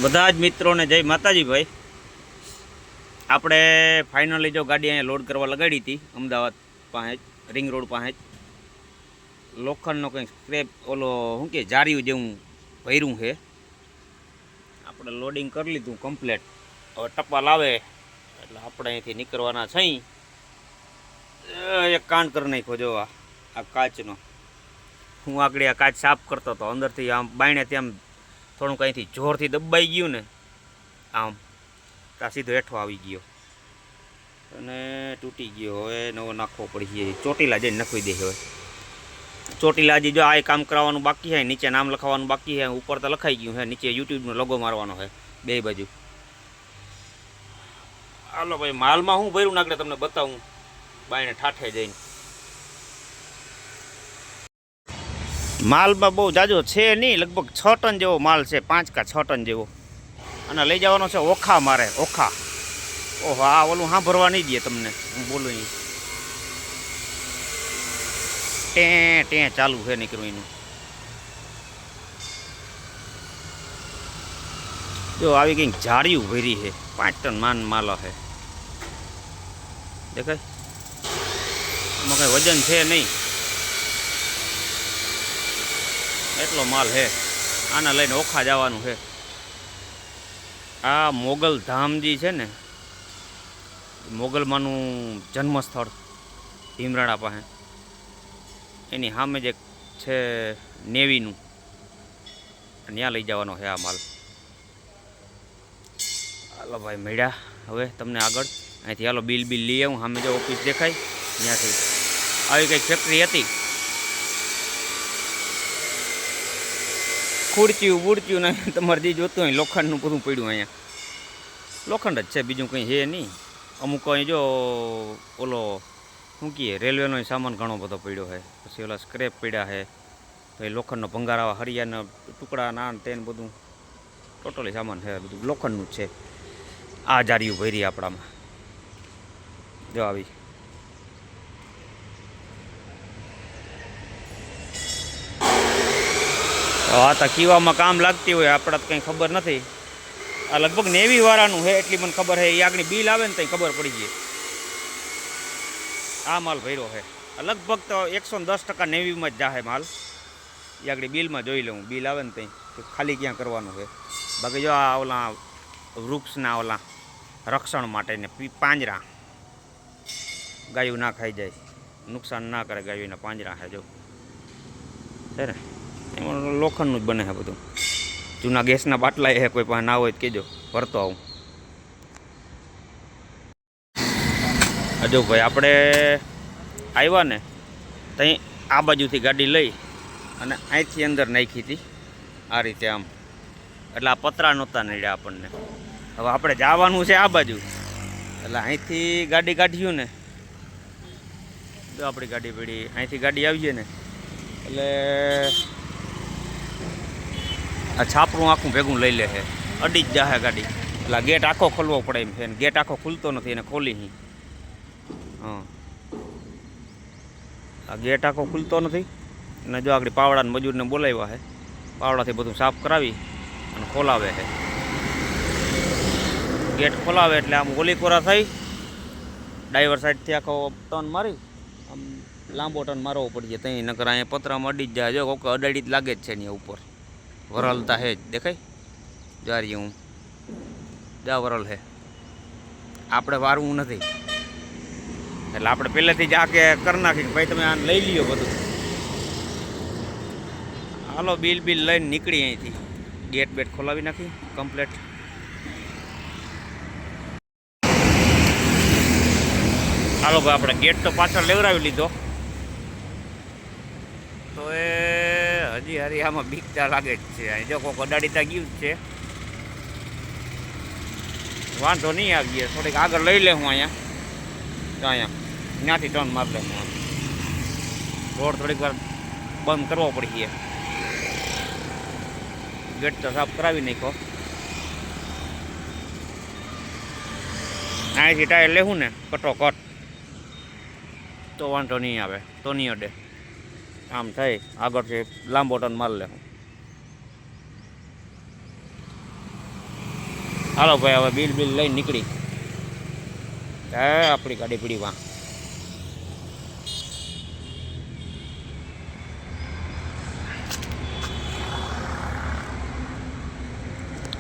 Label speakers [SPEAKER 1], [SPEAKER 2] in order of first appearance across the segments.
[SPEAKER 1] બધા જ મિત્રોને જય માતાજી ભાઈ. આપણે ફાઇનલી જો ગાડી અહીંયા લોડ કરવા લગાડી હતી અમદાવાદ પાસે જ રિંગ રોડ પાસે જ લોખંડનો કંઈક સ્ક્રેપ ઓલો શું કે જારિયું જેવું ભર્યું છે. આપણે લોડિંગ કરી લીધું કમ્પ્લેટ. હવે ટપાલ આવે એટલે આપણે અહીંથી નીકળવાના છે. એક કાંડ કરી નાખ્યો જો આ કાચનો. હું આગળ આ કાચ સાફ કરતો હતો, અંદરથી આમ બાયણે ત્યાં થોડુંક અહીંથી જોરથી દબાઈ ગયું ને આમ ત્યાં સીધો હેઠો આવી ગયો અને તૂટી ગયો. હવે નવો નાખવો પડી. ચોટીલા જઈને નાખી દે. હવે ચોટીલા હજી જો આ કામ કરાવવાનું બાકી છે, નીચે નામ લખાવવાનું બાકી છે, ઉપર તો લખાઈ ગયું છે, નીચે યુટ્યુબનો લોગો મારવાનો છે બે બાજુ. હાલો ભાઈ, માલમાં હું ભર્યું નાખડે તમને બતાવું બાયણે ઠાઠે જઈને. માલમાં બહુ જાજો છે નહીં, લગભગ 6 ટન જેવો માલ છે, 5 કે 6 ટન જેવો. અને લઈ જવાનો છે ઓખા. મારે ઓખા. ઓહો, આ ઓલું હા ભરવા નહીં દે તમને, હું બોલું અહીં ટેં ચાલુ છે નીકળવું એનું. જો આવી કંઈક જાળિયું ભરી છે, 5 ટન માન માલ છે. દેખાય એમાં કંઈ વજન છે નહીં, એટલો માલ છે. આના લઈને ઓખા જવાનું છે. આ મોગલ ધામજી છે ને, મોગલમાંનું જન્મસ્થળ ભીમરાણા પાસે, એની સામે જે છે નેવીનું, ત્યાં લઈ જવાનો છે આ માલ. હાલો ભાઈ મળ્યા હવે તમને આગળ. અહીંથી હાલો બિલ લઈ આવું. સામે જો ઓફિસ દેખાય ત્યાંથી. આવી કંઈક ફેક્ટરી હતી. ખુરચ્યું બુડચ્યું ને તમારે જે જોતું હોય લોખંડનું બધું પડ્યું અહીંયા. લોખંડ જ છે, બીજું કંઈ છે નહીં. અમુક અહીં જો ઓલો શું કહીએ રેલવેનો સામાન ઘણો બધો પડ્યો છે. પછી ઓલા સ્ક્રેપ પડ્યા છે, પછી લોખંડનો ભંગારા હરિયાના ટુકડા ના તેને બધું ટોટલી સામાન છે, બધું લોખંડનું જ છે. આ જારિયું ભરી આપણામાં જો આવી. આ તો કીવામાં કામ લાગતી હોય, આપણે તો કંઈ ખબર નથી. આ લગભગ નેવી વાળાનું છે એટલી મને ખબર છે. એ આગળ બિલ આવે ને તો ખબર પડી ગઈ. આ માલ ભર્યો છે લગભગ તો 110% નેવીમાં જ જાહે માલ. એ આગળ બિલમાં જોઈ લઉં, બિલ આવે ને ત્યાં ખાલી ક્યાં કરવાનું છે. બાકી જો આ ઓલા વૃક્ષના ઓલા રક્ષણ માટે ને પાંજરા, ગાયું ના ખાઈ જાય, નુકસાન ના કરે ગાયોના પાંજરા છે જો છે ને. એમાં લોખંડનું જ બને છે બધું. જૂના ગેસના બાટલા એ કોઈ પાસે ના હોય તો કહેજો, ભરતો આવું. હજુ ભાઈ આપણે આવ્યા ને ત્યાં આ બાજુથી ગાડી લઈ અને અહીંથી અંદર નાખી હતી આ રીતે આમ. એટલે આ પતરા નહોતા નડ્યા આપણને. હવે આપણે જવાનું છે આ બાજુ, એટલે અહીંથી ગાડી કાઢ્યું ને જો આપણી ગાડી પડી. અહીંથી ગાડી આવીએ ને એટલે આ છાપરું આખું ભેગું લઈ લે છે, અડી જ જાહે ગાડી. એટલે ગેટ આખો ખોલવો પડે એમ છે. ગેટ આખો ખુલતો નથી, એને ખોલી. હા, આ ગેટ આખો ખુલતો નથી. અને જો આગળ પાવડાને મજૂરને બોલાવ્યા છે, પાવડાથી બધું સાફ કરાવી અને ખોલાવે છે. ગેટ ખોલાવે એટલે આમ ઓલી કોરા થઈ ડ્રાઈવર સાઈડથી આખો ટર્ન મારી આમ લાંબો ટર્ન મારવો પડી જાય. ત્યાં નકર અહીંયા પતરામાં અડી જ જાય. જો કોક અડાડી જ લાગે જ છે ને ઉપર વરલતા હે જ દેખાય. જારી હું જા વરલ હે, આપણે વારવું નથી. એટલે આપણે પહેલેથી જ આ કે કરી નાખી ભાઈ તમે આને લઈ લ્યો બધું. હાલો બિલ લઈને નીકળી અહીંથી. ગેટ બેટ ખોલાવી નાખી કમ્પ્લેટ. હાલો ભાઈ આપણે ગેટ તો પાછળ લેવડાવી લીધો. તો એ હજી હારી આમાં બીકતા લાગે જ છે. અહીં જો કોઈક અડાડીતા ગયું જ છે. વાંધો નહીં આવીએ, થોડીક આગળ લઈ લે. હું અહીંયા ત્યાંથી ટર્ન મારી લે. હું રોડ થોડીક વાર બંધ કરવો પડી. ગેટ તો સાફ કરાવી નાખો. અહીંથી ટાયર લેવું ને કટોકટ તો વાંધો નહીં આવે, તો નહીં અડે. આમ થાય આગળથી લાંબો ટર્ન મારી લે. હાલો ભાઈ હવે બિલ બિલ લઈને નીકળી આપણી ગાડી પીડી વાં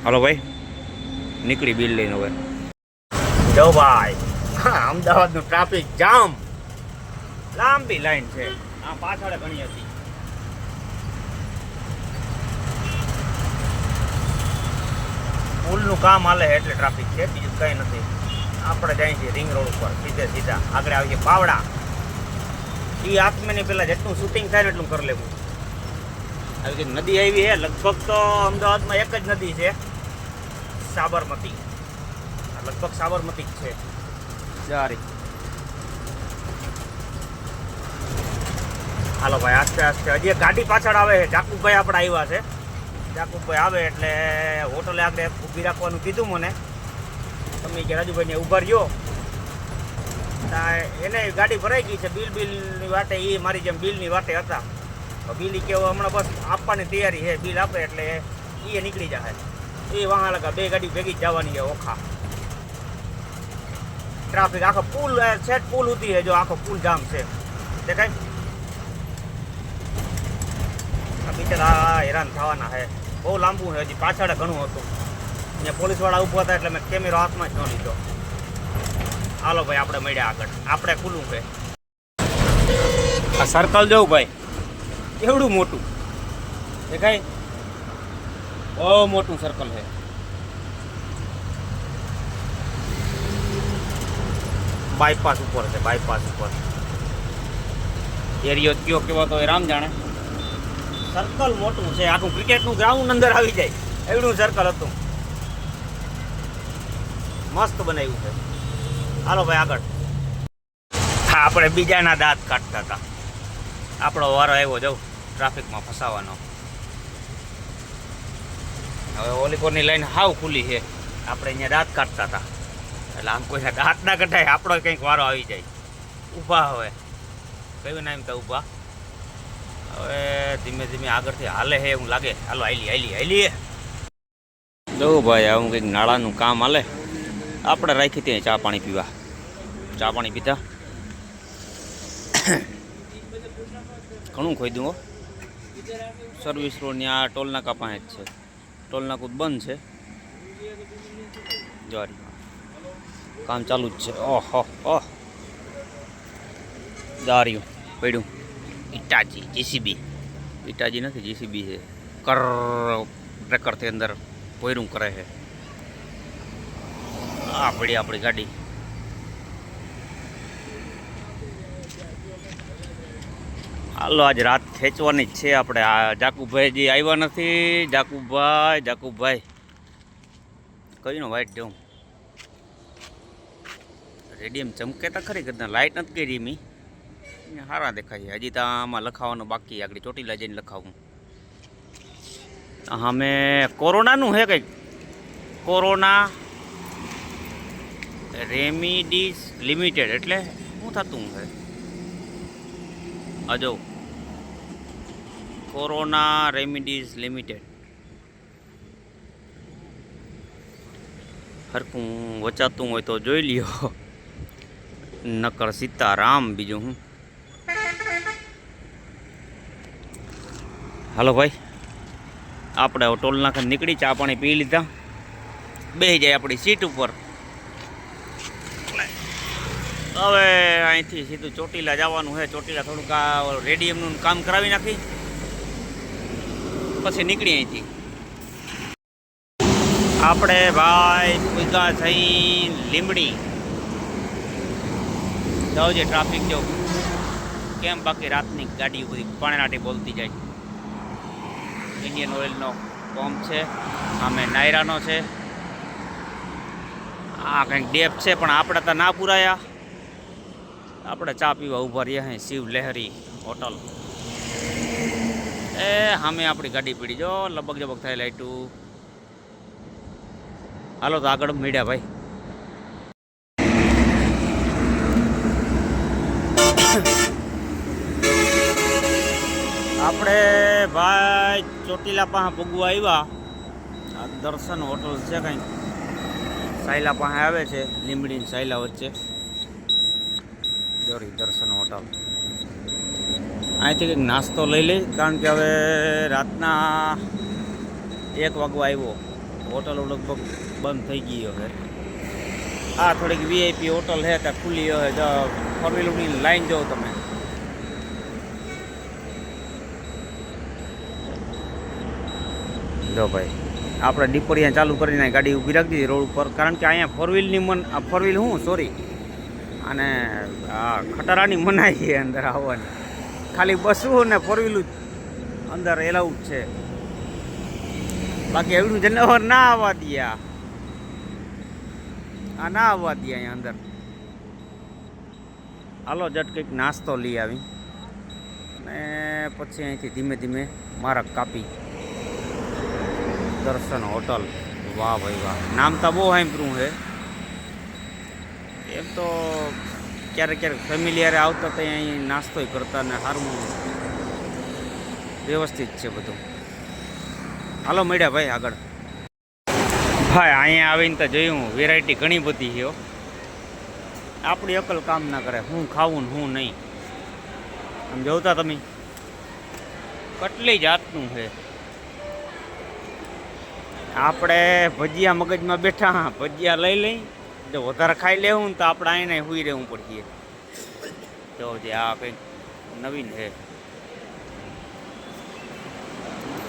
[SPEAKER 1] હાલો ભાઈ નીકળી બિલ લઈને હવે જો ભાઈ અમદાવાદનું ટ્રાફિક જામ લાંબી લાઈન છે આ પાછળ ઘણી હતી પુલનું કામ હાલે એટલે ટ્રાફિક છે બીજું કંઈ નથી આપણે જઈએ છીએ રિંગ રોડ ઉપર સીધા આગળ આવીએ પાવડા એ આત્માની પહેલાં જેટલું શૂટિંગ થાય ને એટલું કરી લેવું આવી કંઈક નદી આવી છે લગભગ તો અમદાવાદમાં એક જ નદી છે સાબરમતી લગભગ સાબરમતી જ છે જારી હાલો ભાઈ આસ્તે આસ્તે હજી એક ગાડી પાછળ આવે છે જાકુભાઈ આપણે આવ્યા છે જાકુભાઈ આવે એટલે હોટલે આપણે ઊભી રાખવાનું કીધું મને તમે કે રાજુભાઈને ઊભા રહ્યો એને ગાડી ભરાઈ ગઈ છે બિલની વાટે એ મારી જેમ બિલની વાટે હતા બિલ એ કેવું હમણાં બસ આપવાની તૈયારી છે બિલ આપે એટલે એ નીકળી જાય એ વાહ લગા બે ગાડી ભેગી જ જવાની છે ઓખા ટ્રાફિક આખો પુલ સેટ પુલ ઉતી છે જો આખો પુલ જામ છે દેખાય બિચારા હેરાન થવાના છે બહુ લાંબુ છે હજી પાછળ ઘણું હતું અહીંયા પોલીસવાળા ઊભા હતા એટલે મેં કેમેરો હાથમાં જ ન લીધો હાલો ભાઈ આપણે મળ્યા આગળ આપણે ખુલ્લું છે આ સર્કલ જવું ભાઈ કેવડું મોટું દેખાય બહુ મોટું સર્કલ છે બાયપાસ ઉપર છે બાયપાસ ઉપર એરિયો કયો કેવો તો એ રામ જાણે સર્કલ મોટું છે આખું ક્રિકેટનું ગ્રાઉન્ડ અંદર આવી જાય એવડું સર્કલ હતું મસ્ત બનાવ્યું છે હાલો ભાઈ આગળ હા આપણે બીજાના દાંત કાઢતા હતા આપણો વારો આવ્યો જાઉં ટ્રાફિકમાં ફસાવાનો હવે ઓલીકોરની લાઈન હાવ ખુલ્લી છે આપણે અહીંયા દાંત કાઢતા હતા એટલે આમ કોઈના દાંત ના કઢાય આપણો કંઈક વારો આવી જાય ઊભા હવે કયું નામ તો ઊભા હવે ધીમે ધીમે આગળથી હાલે છે એવું લાગે હાલો હાલી જો ભાઈ આવું કંઈક નાળાનું કામ હાલે આપણે રાખી ત્યાં ચા પાણી પીવા ચા પાણી પીતા ઘણું ખોઈ હો સર્વિસ રોડની આ ટોલનાકા પાસે જ છે ટોલનાકું બંધ છે જારી કામ ચાલુ જ છે ઓહો ઓહ દાર્યું પડ્યું ઇટાચી જીસીબી ઇટાચી નથી જીસીબી છે કર ટ્રેકરથી અંદર પોયરું કરે છે આ પડી આપણી ગાડી હાલો આજ રાત ખેંચવાની જ છે આપણે આ જાકુભાઈ જે આવ્યા નથી જાકુભાઈ કયું વાઈટ જવું રેડિયમ ચમકે તો ખરી કરતા લાઇટ નથી કરી મી સારા દેખાય હજી તો આમાં લખાવાનું બાકી આગળ ચોટીલા જઈને લખાવું હા મેં કોરોનાનું હે કંઈક કોરોના રેમિડીઝ લિમિટેડ એટલે શું થતું હે અજો કોરોના રેમિડીઝ લિમિટેડ હરકું વચાતું હોય તો જોઈ લ્યો નકર સીતારામ બીજું હું હાલો ભાઈ આપણે ટોલ નાખે નીકળી ચા પાણી પી લીધા બેસી જાય આપણી સીટ ઉપર હવે અહીંથી સીધું ચોટીલા જવાનું છે ચોટીલા થોડુંક આ રેડિયમનું કામ કરાવી નાખી પછી નીકળી અહીંથી આપણે ભાઈ પૂગા થઈ લીંબડી જાઓ જે ટ્રાફિક જો કેમ બાકી રાતની ગાડી બધી પાણીનાટી બોલતી જાય ઇન્ડિયન ઓઇલનો પંપ છે આમે નાયરાનો છે આ કંઈક ડેપ છે પણ આપણે તો ના પુરાયા આપણે ચા પીવા ઊભા રહ્યા હે શિવ લહેરી હોટલ એ સામે આપણી ગાડી પીડી જો લબક જબક થાય લાઈટું હાલો તો આગળ મીડ્યા ભાઈ આપણે ભાઈ ચોટીલા પાસે પગવા આવ્યા આ દર્શન હોટલ છે કંઈક સાયલા પાસે આવે છે, લીંબડી સાયલા વચ્ચે દોરી દર્શન હોટલ. અહીંથી કંઈક નાસ્તો લઈ લઈ, કારણ કે હવે રાતના 1 વાગવા આવ્યો, હોટલો લગભગ બંધ થઈ ગઈ હવે. આ થોડીક વીઆઈપી હોટલ છે ત્યાં ખુલ્લી હોય, જો ફોર વ્હીલરની લાઈન જો તમે. જો ભાઈ આપણે ડીપરિયા ચાલુ કરીને ગાડી ઊભી રાખી દીધી રોડ ઉપર, કારણ કે અહીંયા ફોર વ્હીલ હું સોરી અને આ ખટારાની મનાઈ છે અંદર આવવાની. ખાલી બસવું ને ફોર વ્હીલું અંદર એલાઉડ છે, બાકી એવડું જનાવર ના આવવા દે. આ ના આવવા દે અહીંયા અંદર. હાલો જટ કંઈક નાસ્તો લઈ આવી અને પછી અહીંથી ધીમે ધીમે માર્ગ કાપી દર્શન હોટલ. વાહ ભાઈ વાહ, નામ તો બહુ સાંભળ્યું છે. એમ તો ક્યારેક ક્યારેક ફેમિલિયારે આવતા તો અહીં નાસ્તો કરતા ને સારું વ્યવસ્થિત છે બધું. હાલો મળ્યા ભાઈ આગળ. ભાઈ અહીંયા આવીને તો જોયું વેરાયટી ઘણી બધી છે. આપણી અકલ કામ ના કરે, હું ખાવું ને હું નહીં. આમ જોતા તમે કેટલી જાતનું છે. આપણે ભજીયા મગજમાં બેઠા, ભજીયા લઈ લઈ, જો વધારે ખાઈ લેવું ને તો આપણે અહીંયા સુઈ રહેવું પડશે. જો જે આ કંઈક નવીન છે.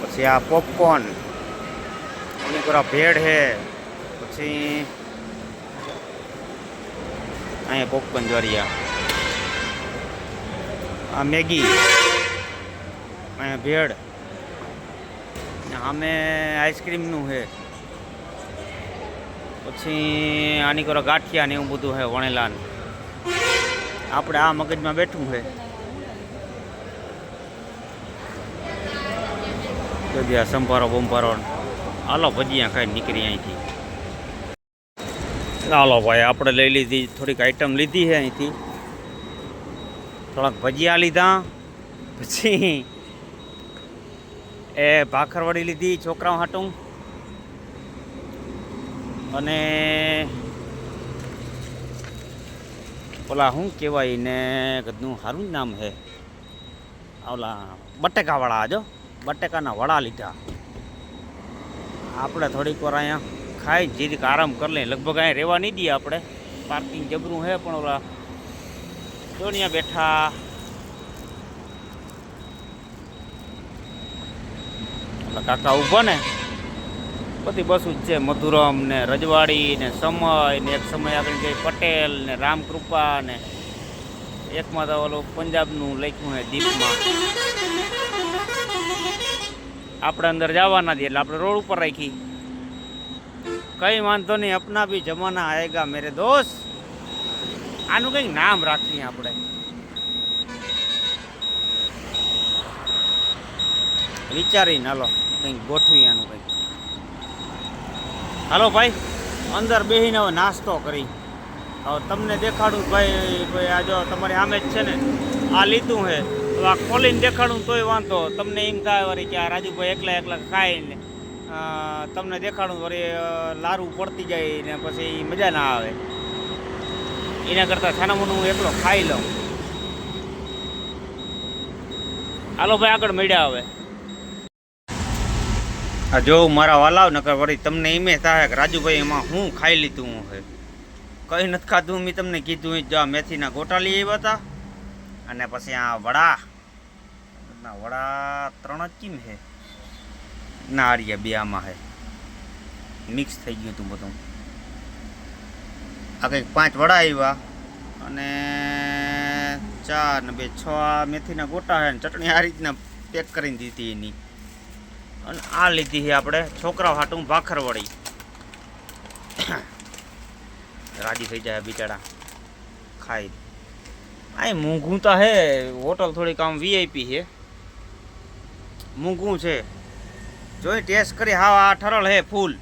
[SPEAKER 1] પછી આ પોપકોર્ન, ભેળ છે. પછી અહીંયા પોપકોર્ન જોરિયા, આ મેગી, અહીંયા ભેળ, આમે આઈસ્ક્રીમનું છે. પછી આની કરો ગાંઠિયા ને એવું બધું છે વણેલા. આપણે આ મગજમાં બેઠું છે. ભજીયા સંભારો બંભારો. હાલો ભજીયા ખાઈ નીકળી અહીંથી. હાલો ભાઈ આપણે લઈ લીધી, થોડીક આઈટમ લીધી છે અહીંથી. થોડાક ભજીયા લીધા, પછી એ ભાખરવડી લીધી છોકરાઓ હાટું, અને ઓલા શું કહેવાય ને કદનું સારું જ નામ છે, ઓલા બટેકાવાળા. જો બટેકાના વડા લીધા. આપણે થોડીક વાર અહીંયા ખાઈ જીરીક આરામ કરી લઈએ. લગભગ અહીંયા રહેવા નહીં દઈએ આપણે, પાર્કિંગ જબરું છે. પણ ઓલા દોનિયા બેઠા, ઓલા કાકા ઊભા ને, બધી બસો જ છે. મધુરમ ને રજવાડી ને સમય ને, એક સમય આગળ જઈ પટેલ ને રામકૃપા ને, એકમાં તો ઓલું પંજાબનું લખ્યું છે દીપમાં. આપણે અંદર જવાના દઈએ એટલે આપણે રોડ ઉપર રાખી. કઈ વાંધો નહીં, અપના ભી જમાના આએગા મેરે દોસ્ત. આનું કંઈક નામ રાખીએ આપણે. વિચારીને હાલો કંઈક ગોઠવી આનું કંઈક. હાલો ભાઈ અંદર બેસીને હવે નાસ્તો કરી. હવે તમને દેખાડું ભાઈ આ જો તમારી સામે જ છે ને, આ લીધું છે. તો આ ખોલીને દેખાડું તોય વાંધો. તમને એમ થાય વળી કે આ રાજુભાઈ એકલા એકલા ખાઈને તમને દેખાડું વળી લારું પડતી જાય ને પછી મજા ના આવે. એના કરતાં છાનામુનું હું એકલો ખાઈ લઉં. હાલો ભાઈ આગળ મળ્યા હવે. આ જો મારા વાલાવ નકર વળી તમને એમ થાય કે રાજુભાઈ એમાં હું ખાઈ લીધું છે. કંઈ નથી ખાધું. મેં તમને કીધું જો મેથીના ગોટા લઈ આવ્યા હતા, અને પછી આ વડા 3 જ કેમ છે ના આર્યા 2 આમાં છે, મિક્સ થઈ ગયું હતું બધું. આ કંઈક 5 વડા આવ્યા, અને 4 ને 2 6 મેથીના ગોટા છે, ને ચટણી આ રીતના પેક કરીને દીધી એની. અને આ લીધી છે આપણે છોકરાઓ હાટું ભાખરવડી. રાજી થઈ જાય બિચારા ખાઈ. આ મોંઘું તો હે, હોટલ થોડીક આમ વીઆઈપી છે, મોંઘું છે. જોઈ ટેસ્ટ કરી. હા આ ઠરલ હે ફૂલ.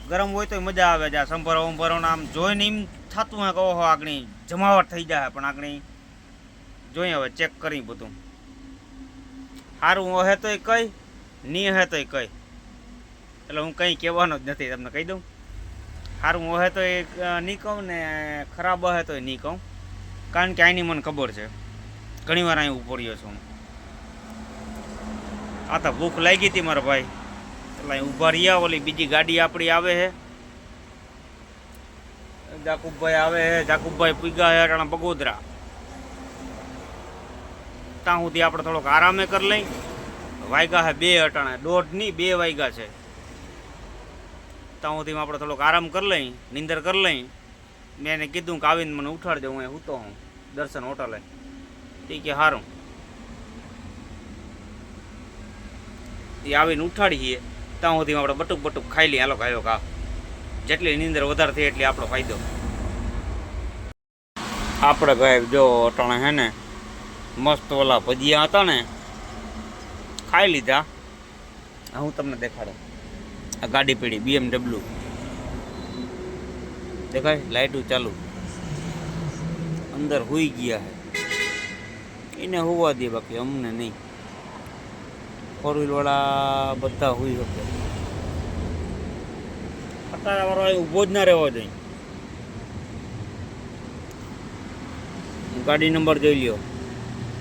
[SPEAKER 1] ગરમ હોય તો મજા આવે. જા સંભારો વંભારો આમ જોઈને એમ થતું હોય કે ઓહો આગણી જમાવટ થઈ જાય. પણ આગણી જોઈએ હવે ચેક કરી બધું. સારું હે તોય કઈ, નહીં હે તોય કઈ. એટલે હું કંઈ કહેવાનો જ નથી, તમને કહી દઉં. સારું હોય તો એ નહીં કહું ને ખરાબ હોય તો એ નહીં કહું, કારણ કે આની મને ખબર છે, ઘણી વાર અહીં ઉપડ્યો છું. આ તો ભૂખ લાગી હતી મારા ભાઈ, એટલે અહીં ઊભા રહ્યા. ઓલી બીજી ગાડી આપણી આવે છે, જાકુબભાઈ આવે છે. જાકુબભાઈ પૂગ્યા છે અટાણા બગોદરા. ત્યાં સુધી આપણે થોડોક આરામે કરી લઈ. વાગ્યા છે 2 અટાણા, 1:30 નહીં 2 વાગ્યા છે. ત્યાં સુધીમાં આપણે થોડોક આરામ કરી લઈ, નીંદર કરી લઈ. મેં એને કીધું કે આવીને મને ઉઠાડજો, હું એ સૂતો હું દર્શન હોટલે. ઠીક છે, સારું. એ આવીને ઉઠાડીએ ત્યાં સુધીમાં આપણે બટુક બટુક ખાઈ લઈએ. હાલો ખાયો ખા, જેટલી નીંદર વધારે થઈ એટલી આપણો ફાયદો. આપણે ભાઈ જો અટાણે હે ને મસ્ત ઓલા ભજીયા હતા ને, ખાઈ લીધા. હું તમને દેખાડું. આ ગાડી પડી BMW, દેખાય લાઇટું ચાલુ. અંદર હુઈ ગયા છે, એને હોવા દે, બાકી અમને નહીં. 4 વ્હીલવાળા બધા હુઈ શકે. અત્યારે વાળો ઊભો જ ના રહેવો જોઈએ. ગાડી નંબર જોઈ લ્યો,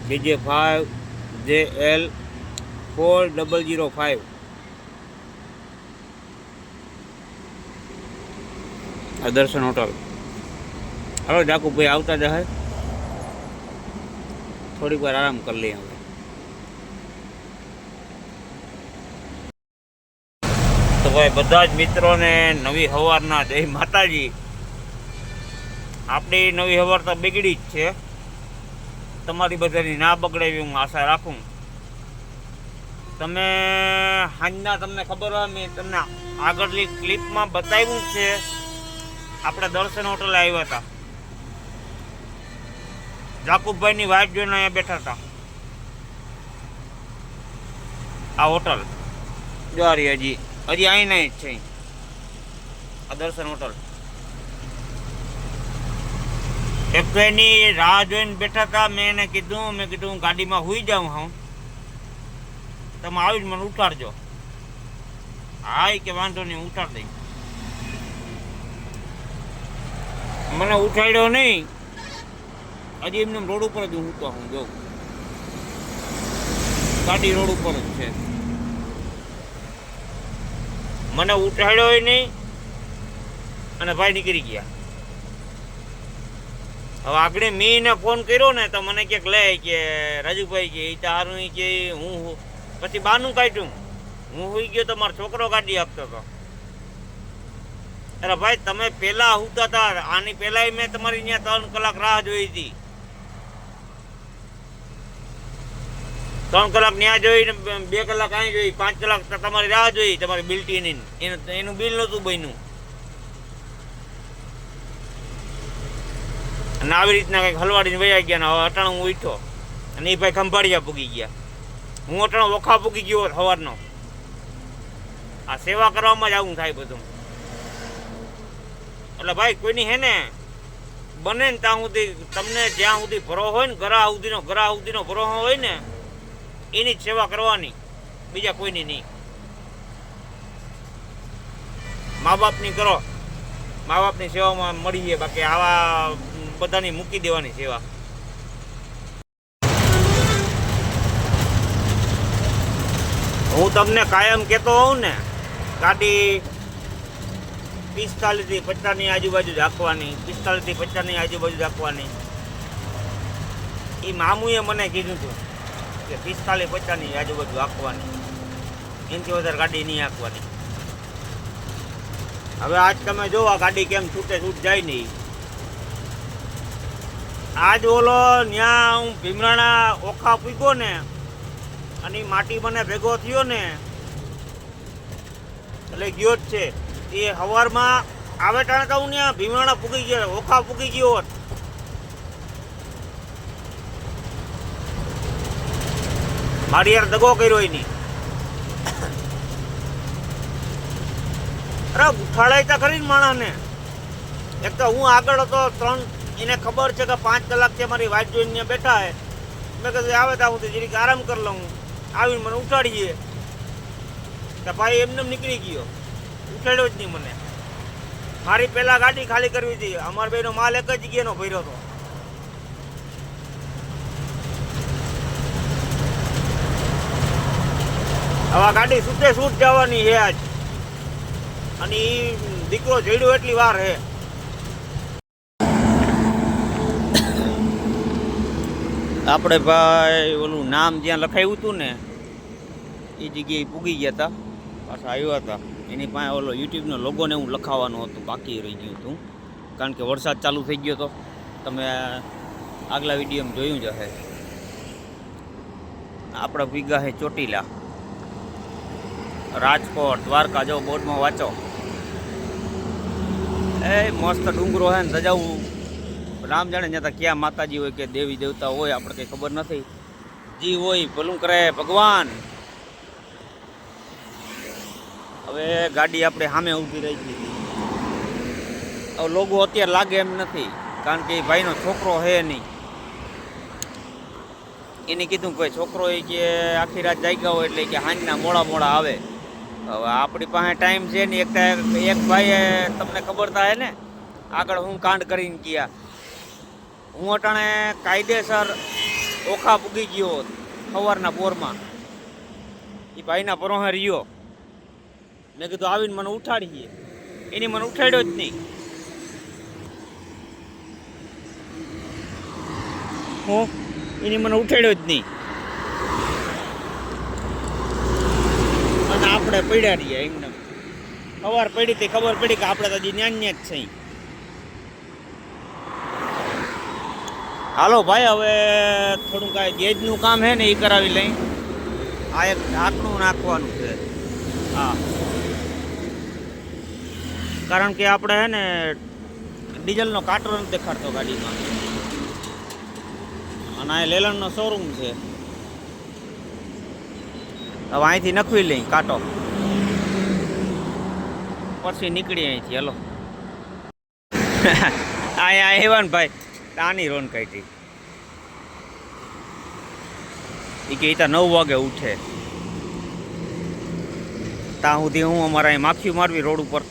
[SPEAKER 1] KJ5JL 4005. આ દર્શન હોટલ. હવે જાકુભાઈ આવતા જાય, થોડીક વાર આરામ કરી લઈએ. હવે તો ભાઈ બધા જ મિત્રોને નવી સવારના જય માતાજી. આપણી નવી સવાર તો બગડી જ છે, તમારી બધાની ના બગડે એવી હું આશા રાખું. તમે સાંજના તમને ખબર હોય, મેં તમને આગળની ક્લિપમાં બતાવ્યું છે. આપણે દર્શન હોટલે આવ્યા હતા, જાકુબભાઈની વાઇફ જોઈને અહીંયા બેઠા હતા. આ હોટલ જોરી હજી અહીં નહીં જ છે. આ દર્શન હોટલ. એક તો એની રાહ જોઈને બેઠા હતા. મેં એને કીધું ગાડીમાં હુઈ જાઉં હું, તમે આવી જ મને ઉતારજો. હા કે વાંધો નહીં, ઉતાર દઈ. મને ઉઠાડ્યો નહીં, હજી એમને રોડ ઉપર જ હું તો હું જોઉં. ગાડી રોડ ઉપર જ છે. મને ઉઠાડ્યો નહીં અને ભાઈ નીકળી ગયા. હવે આગળ મેં એને ફોન કર્યો ને તો મને ક્યાંક લે કે રાજુભાઈ કે તારું કે હું પછી બાનું કાઢ્યું. હું હોઈ ગયો તો મારો છોકરો ગાડી આપતો હતો. અરે ભાઈ તમે પહેલા હુતા હતા, આની પહેલા મેં તમારી ત્યાં 3 કલાક રાહ જોઈ હતી. 3 કલાક ત્યાં જોઈ ને 2 કલાક અહીં જોઈ, 5 કલાક તમારી રાહ જોઈ. તમારી બિલ્ટીની એનું બિલ નહોતું બન્યું. અને આવી રીતના કંઈક હલવાડીને વયા ગયા. ને હવે અટાણું હું ઉઠ્યો અને એ ભાઈ ખંભાળિયા પૂગી ગયા. હું અટાણો ઓખા પૂગી ગયો સવારનો. આ સેવા કરવામાં જ આવું થાય બધું. એટલે ભાઈ કોઈની હે ને બને ને ત્યાં સુધી તમને જ્યાં સુધી ભરો હોય ને, ઘરા સુધીનો ભરો હોય ને, એની જ સેવા કરવાની, બીજા કોઈની નહીં. મા બાપની કરો, મા બાપની સેવામાં મળીએ, બાકી આવા બધાની મૂકી દેવાની સેવા. હું તમને કાયમ કહેતો હોઉં ને, ગાડી 45 થી 50ની આજુબાજુ જ રાખવાની, 45 થી 50ની આજુબાજુ જ રાખવાની. એ મામુએ મને કીધું હતું કે 45 50ની આજુબાજુ રાખવાની, એનાથી વધારે ગાડી નહીં રાખવાની. હવે આજ તમે જો આ ગાડી કેમ છૂટ જાય નહીં. આજ ઓલો ત્યાં હું ભીમરાણા ઓખા પૂગ્યો ને, અને માટી મને ભેગો થયો ને એટલે ગયો જ છે. એ સવારમાં આવે ટાણે તો હું ત્યાં ભીમરાણા પૂગી ગયો, ઓખા પૂગી ગયો હોત. મારી યાર દગો કર્યો એની. અરે ઉઠાડાય તો ખરી જ માણસને. એક તો હું આગળ હતો 3, એને ખબર છે કે 5 કલાકથી અમારી વાઇફ જોઈને ત્યાં બેઠા હે. મેં કીધું આવે તો હું તો જરીક આરામ કરી લઉં. આવીને મને ઉઠાડીએ તો ભાઈ એમને નીકળી ગયો, ઉઠાડ્યો જ નહીં મને. મારી પહેલાં ગાડી ખાલી કરવી હતી. અમારા ભાઈનો માલ એક જ જગ્યાનો ભર્યો હતો. હવે આ ગાડી છૂટે છૂટ જવાની છે આજ. અને એ દીકરો જડ્યો એટલી વાર છે. આપણે ભાઈ ઓલું નામ જ્યાં લખાયું હતું ને એ જગ્યાએ પૂગી ગયા હતા. પાછા આવ્યા હતા. એની પાસે ઓલો યુટ્યુબનો લોગોને હું લખાવવાનું હતું, બાકી રહી ગયું હતું. કારણ કે વરસાદ ચાલુ થઈ ગયો હતો. તમે આગલા વિડીયોમાં જોયું જ હશે. આપણે ભીગા છે ચોટીલા, રાજકોટ, દ્વારકા. જો બોર્ડમાં વાંચો. એ મસ્ત ડુંગરો છે ને, સજાવું. રામ જાણે ત્યાં ક્યાં માતાજી હોય કે દેવી દેવતા હોય, આપણે કંઈ ખબર નથી. જી હોય ભલું કરે ભગવાન. હવે ગાડી આપણે સામે ઊભી રહી છે. હવે લોગો અત્યારે લાગે એમ નથી, કારણ કે એ ભાઈનો છોકરો છે નહીં. એને કીધું કે છોકરો એ કે આખી રાત જાગ્યા હોય એટલે કે સાંજના મોડા મોડા આવે. હવે આપણી પાસે ટાઈમ છે ને. એક ભાઈએ તમને ખબર થાય ને આગળ હું કાંડ કરીને ગયા. હું અટાણે કાયદેસર ઓખા પૂગી ગયો સવારના પોરમાં. એ ભાઈના પરોહે રહ્યો. મેં કીધું આવીને મને ઉઠાડીએ. એની મને ઉઠાડ્યો જ નહીં. હું એની મને ઉઠાડ્યો જ નહીં. અને આપણે પડ્યા રહીએ એમને. સવાર પડી હતી, ખબર પડી કે આપણે તો હજી ન્યાન્ય જ છીએ. હાલો ભાઈ, હવે થોડું કાંઈ ગેજનું કામ છે ને એ કરાવી લઈ. આ એક ઢાંકણું નાખવાનું છે. હા, કારણ કે આપણે છે ને ડીઝલનો કાંટો નથી દેખાડતો ગાડીમાં. અને આ લેલનનો શોરૂમ છે. હવે અહીંથી નખવી લઈ કાંટો, પછી નીકળી અહીંથી. હલો અહીંયા આવ્યા ને ભાઈ, આની રોન કાઢી. એ કે ત્યાં 9 વાગે ઉઠે. ત્યાં સુધી હું અમારા અહીં માખી મારવી રોડ ઉપર.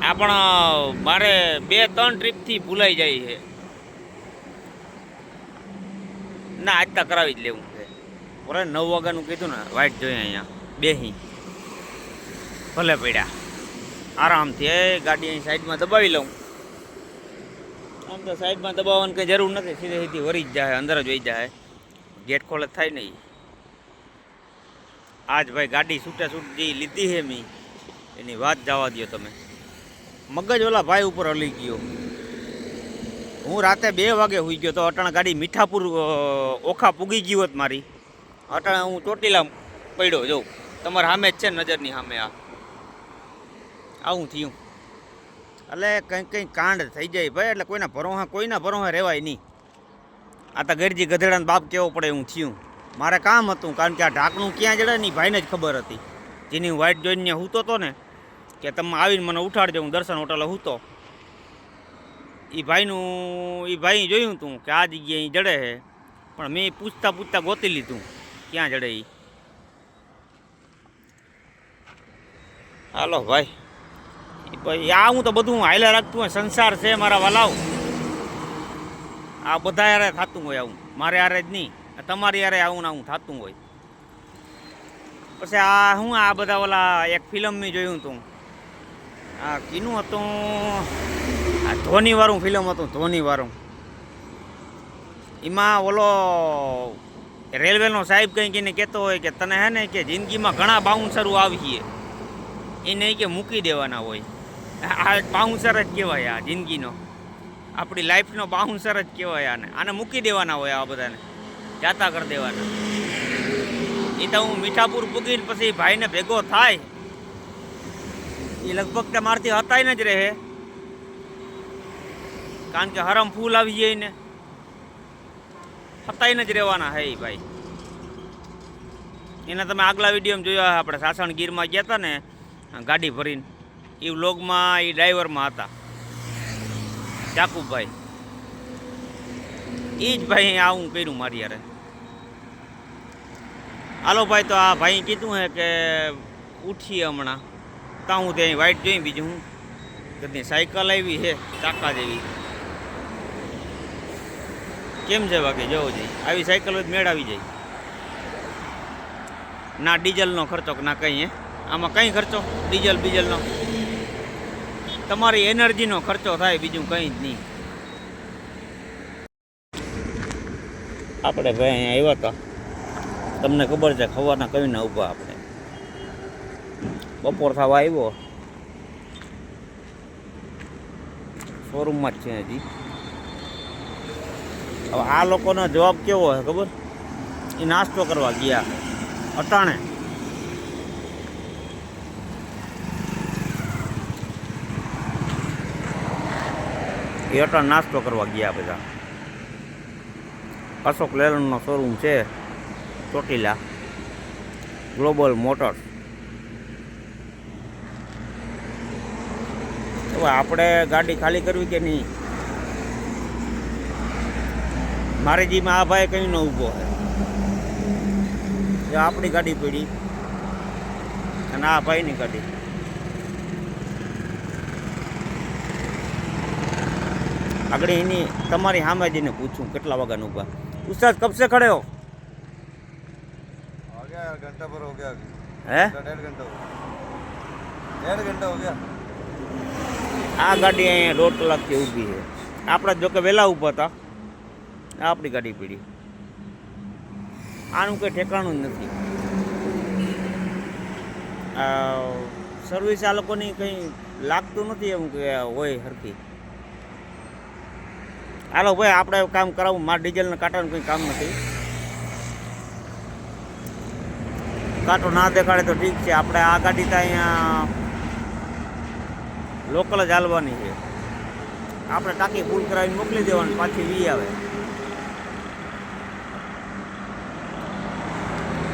[SPEAKER 1] આ પણ મારે 2-3 ટ્રીપથી ભૂલાઈ જાય છે. ના, આજ તક કરાવી જ લેવું છે. બોલે 9 વાગ્યાનું કીધું ને, વાઇટ જોઈએ અહીંયા બેહી ભલે પડ્યા આરામથી. એ ગાડી અહીં સાઈડમાં દબાવી લઉં. આમ તો સાઈડમાં દબાવવાની કંઈ જરૂર નથી, સીધે સીધી વરી જ જાય, અંદર જ વહી જાય. ગેટ ખોલે થાય નહીં. આજ ભાઈ ગાડી છૂટે છૂટ જે લીધી છે મેં, એની વાત જવા દો તમે. મગજ ઓલા ભાઈ ઉપર હલી ગયો. હું રાતે 2 વાગે સુઈ ગયો તો અટાણા ગાડી મીઠાપુર ઓખા પૂગી ગઈ હોત મારી. અટાણા હું ચોટીલા પડ્યો. જોઉં તમારા સામે જ છે, નજરની સામે. આવું થયું. એટલે કંઈક કાંડ થઈ જાય ભાઈ. એટલે કોઈના ભરોહા રહેવાય નહીં. આ તો ગરજી ગધેડાને બાપ કેવો પડે એવું થયું. મારે કામ હતું, કારણ કે આ ઢાંકણું ક્યાં જડે ને ભાઈને જ ખબર હતી. જેની હું વાઇટ જોઈને સૂતો હતો ને, કે તમે આવીને મને ઉઠાડજો, હું દર્શન હોટલે સૂતો. એ ભાઈ જોયું હતું કે આ જગ્યાએ જડે છે, પણ મેં પૂછતા ગોતી લીધું ક્યાં જડે એ. હાલો ભાઈ, આ હું તો બધું હાઈલા રાખતું હોય. સંસાર છે મારા વાલાવ. આ બધા યારે થતું હોય આવું. મારે યારે જ નહીં, તમારી યારે આવું ને આવું થતું હોય. પછી આ બધા ઓલા એક ફિલ્મ મેં જોયું હતું. આ કીનું હતું, આ ધોનીવાળું ફિલ્મ હતું. ધોનીવાળું. એમાં ઓલો રેલવેનો સાહેબ કંઈક એને કહેતો હોય કે તને હે ને કે જિંદગીમાં ઘણા બાઉન્સરો આવીએ, એને કે મૂકી દેવાના હોય. આ બાઉન્સર જ કહેવાય. આ જિંદગીનો, આપણી લાઈફનો બાઉન્સર જ કહેવાય. આને મૂકી દેવાના હોય. આ બધાને જાતા કરી દેવાના. એ તો હું મીઠાપુર પૂગીને પછી ભાઈને ભેગો થાય, એ લગભગ તમારથી હતાય જ રહે, કારણ કે હરમ ફૂલ આવી જાય ને, હતાઈને જ રહેવાના હે ભાઈ. એને તમે આગલા વિડીયોમાં જોયા. આપણે સાસણગીરમાં ગયા હતા ને ગાડી ભરીને, એ વ્લોગમાં એ ડ્રાઈવરમાં હતા જાકુબભાઈ. એ જ ભાઈ આવું કર્યું મારી યારે. હાલો ભાઈ, તો આ ભાઈ કીધું હે કે ઉઠીએ હમણાં. ત્યાં હું ત્યાં વાઇટ જોઈ, બીજું હું કે સાયકલ આવી છે ચાકા જેવી. કેમ છે બાકી જવો જઈએ, આવી સાયકલ હોય મેળ આવી જાય. ના ડીઝલનો ખર્ચો ના કંઈ હે, આમાં કંઈ ખર્ચો ડીઝલનો તમારી એનર્જીનો ખર્ચો થાય, બીજું કંઈ જ નહીં. આપણે ભાઈ અહીંયા આવ્યા હતા, તમને ખબર છે ખવાના કહીને ઊભા આપણે. બપોર થવા આવ્યો, શોરૂમમાં જ છે હજી. હવે આ લોકોનો જવાબ કેવો છે ખબર, એ નાસ્તો કરવા ગયા અટાણે. એ અટાણે નાસ્તો કરવા ગયા બધા. અશોક લેલનનો શોરૂમ છે ચોટીલા, ગ્લોબલ મોટર્સ. હવે આપણે ગાડી ખાલી કરવી કે નહીં? મારી જીમાં આ ભાઈ કંઈ ન ઊભો છે, આપણી ગાડી પડી અને આ ભાઈની ગાડી. આગળ એની તમારી સામે જઈને પૂછું કેટલા વાગ્યાનું ઊભા. ઉસ્તાદ કબ से खड़े हो?
[SPEAKER 2] हो गया घंटा पर हो गया,
[SPEAKER 1] हैं?
[SPEAKER 2] 1.5 घंटा हो गया.
[SPEAKER 1] આ ગાડી અહીંયા 1.5 કલાકથી ઊભી છે. આપણે જો કે વહેલા ઊભા હતા, આપણી ગાડી પડી. આનું કંઈ ઠેકાણું જ નથી. સર્વિસ આ લોકોની કંઈ લાગતું નથી એમ કે હોય સરખી. હાલો ભાઈ આપણે કામ કરાવવું, મારા ડીઝલને કાંટાનું કંઈ કામ નથી. કાંટો ના દેખાડે તો ઠીક છે, આપણે આ ગાડી તો અહીંયા લોકલ જ હાલવાની છે. આપણે ટાંકી ફૂલ કરાવીને મોકલી દેવાની, પાછી વી આવે.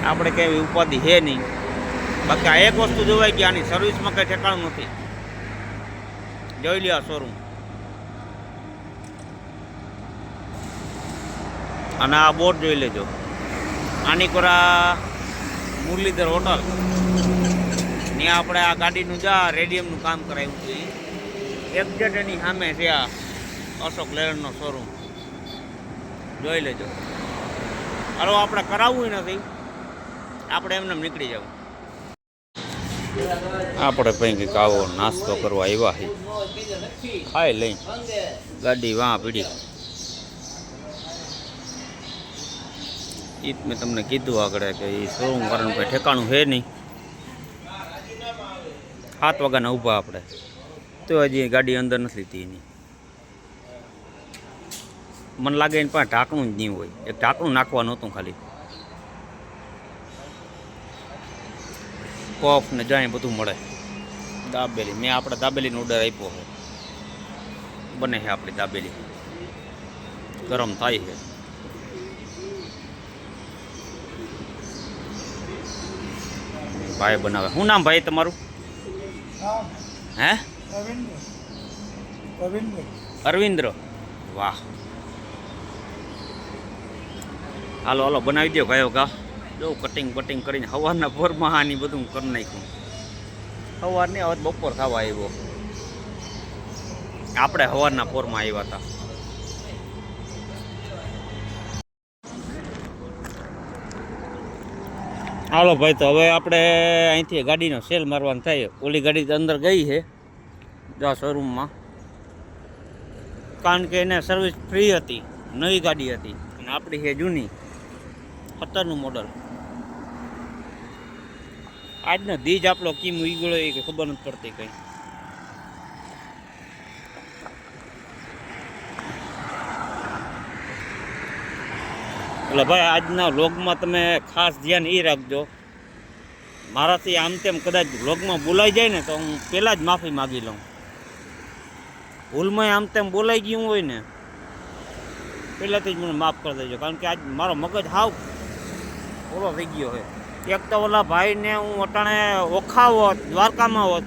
[SPEAKER 1] આપણે કંઈ ઉપાધિ છે નહીં. બાકી આ એક વસ્તુ જોવાય કે આની સર્વિસમાં કંઈ ઠેકાણું નથી. જોઈ લ્યો આ શોરૂમ. અને આ બોર્ડ જોઈ લેજો, આની કોરા મુરલીધર હોટલ. ત્યાં આપણે આ ગાડીનું રેડિયમનું કામ કરાવ્યું છે. એક્ઝેક્ટ એની સામે છે આ અશોક લેલનનો શોરૂમ, જોઈ લેજો. હાલો આપણે કરાવવું નથી, આપણે એમને નીકળી જવું. આપણે કંઈક આવો નાસ્તો કરવા આવ્યા છે, ખાઈ લઈ ગાડી વાં પીડી. એ જ મેં તમને કીધું આગળ કે એ શોરૂમ કરવાનું કંઈ ઠેકાણું છે નહીં. 7 વાગ્યાના ઊભા આપણે, તો હજી ગાડી અંદર નથી લીધી એની. મને લાગે એને પણ ઢાંકણું જ નહીં હોય, એક ઢાંકણું નાખવાનું હતું ખાલી. પફ ને જાય બધું મળે. દાબેલી મેં આપણે દાબેલીનો ઓર્ડર આપ્યો છે, બને છે આપણી દાબેલી, ગરમ થાય છે. ભાઈ બનાવે. શું નામ ભાઈ તમારું? હે? અરવિંદ્ર. વાહ, હાલો હાલો બનાવી દો ભાઈઓ કા. જો કટિંગ કરીને સવારના પોરમાં આની બધું કરી નાખ્યું. સવાર નહીં, હવે બપોર થવા આવ્યો. આપણે સવારના પોરમાં આવ્યા હતા. હાલો ભાઈ, તો હવે આપણે અહીંથી ગાડીનો સેલ મારવાનું થાય. ઓલી ગાડી તો અંદર ગઈ છે જા શોરૂમમાં, કારણ કે એને સર્વિસ ફ્રી હતી, નવી ગાડી હતી. અને આપણી છે જૂની 17નું મોડલ. આજનો દીજ આપણો કેમ ઉગળ્યો એ ખબર નથી પડતી કંઈ. એટલે ભાઈ આજના વ્લોગમાં તમે ખાસ ધ્યાન એ રાખજો, મારાથી આમ તેમ કદાચ વ્લોગમાં બોલાઈ જાય ને તો હું પહેલાં જ માફી માગી લઉં. ભૂલમાં આમ તેમ બોલાઈ ગયું હોય ને પહેલાંથી જ મને માફ કરી દેજો, કારણ કે આજ મારો મગજ હાવ ઓલો થઈ ગયો હોય. એક તો ઓલા ભાઈને હું અટાણે ઓખા હોત, દ્વારકામાં હોત,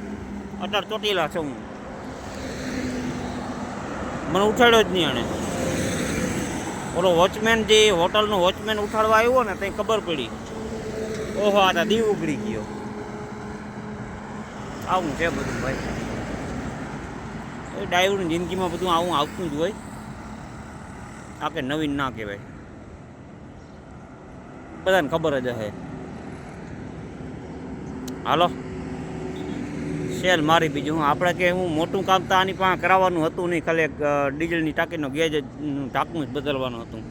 [SPEAKER 1] અટાણે ચોટીલા છું હું, મને ઉઠાડ્યો જ નહીં. આણે ઓલો વોચમેન જે હોટલનો વોચમેન ઉઠાડવા આવ્યો ને ત્યાં ખબર પડી, ઓહો આ દીવ ઉગડી ગયો. આવું છે બધું ભાઈ. એ ડાઈવરની જિંદગીમાં બધું આવું આવતું જ હોય. આ કે નવીન ના કહેવાય, બધાને ખબર જ હશે. હાલો સેલ મારી બીજું હું આપણે કે હું મોટું કામ તો આની પાસે કરાવવાનું હતું નહીં, ખાલી એક ડીઝલની ટાંકીનો ગેજ ઢાંકણું જ બદલવાનું હતું.